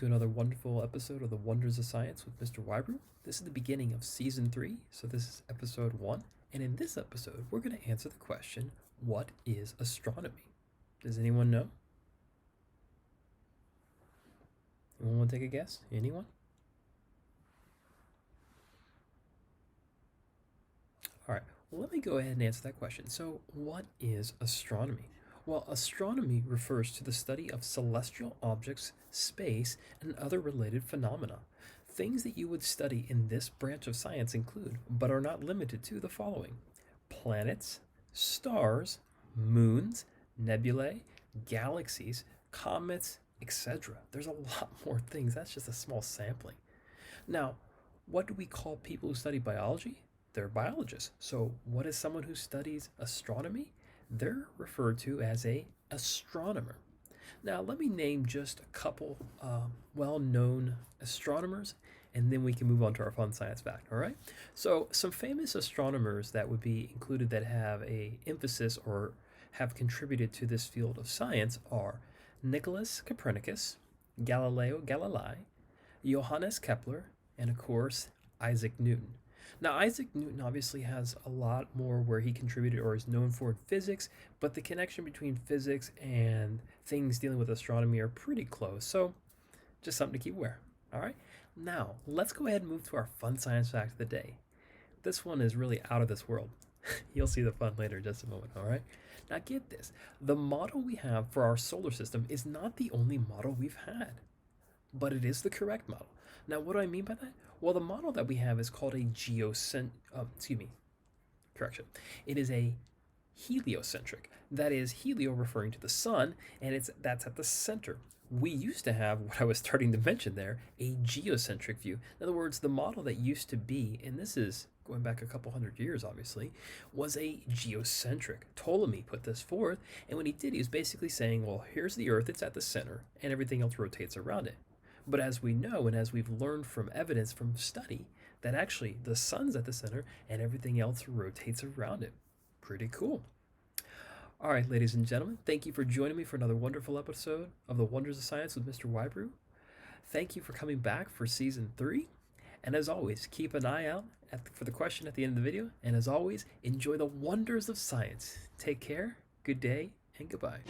to another wonderful episode of the Wonders of Science with Mr. Whybrew. This is the beginning of Season 3, so this is Episode 1. And in this episode, we're going to answer the question, what is astronomy? Does anyone know? Anyone want to take a guess? Anyone? All right, well, let me go ahead and answer that question. So, what is astronomy? Well, astronomy refers to the study of celestial objects, space, and other related phenomena. Things that you would study in this branch of science include, but are not limited to, the following: planets, stars, moons, nebulae, galaxies, comets, etc. There's a lot more things. That's just a small sampling. Now, what do we call people who study biology? They're biologists. So, what is someone who studies astronomy? They're referred to as a astronomer. Now, let me name just a couple well-known astronomers, and then we can move on to our fun science fact. All right. So, some famous astronomers that would be included that have a emphasis or have contributed to this field of science are Nicholas Copernicus, Galileo Galilei, Johannes Kepler, and of course Isaac Newton. Now, Isaac Newton obviously has a lot more where he contributed or is known for in physics, but the connection between physics and things dealing with astronomy are pretty close, so just something to keep aware. All right, now let's go ahead and move to our fun science fact of the day. This one is really out of this world. You'll see the fun later in just a moment, all right? Now get this, the model we have for our solar system is not the only model we've had, but it is the correct model. Now, what do I mean by that? Well, the model that we have is called a It is a heliocentric. That is helio referring to the sun, and that's at the center. We used to have what I was starting to mention there, a geocentric view. In other words, the model that used to be, and this is going back a couple hundred years obviously, was a geocentric. Ptolemy put this forth, and what he did, he was basically saying, well, here's the Earth, it's at the center, and everything else rotates around it. But as we know, and as we've learned from evidence from study, that actually the sun's at the center and everything else rotates around it. Pretty cool. All right, ladies and gentlemen, thank you for joining me for another wonderful episode of the Wonders of Science with Mr. Whybrew. Thank you for coming back for Season 3. And as always, keep an eye out for the question at the end of the video. And as always, enjoy the wonders of science. Take care, good day, and goodbye.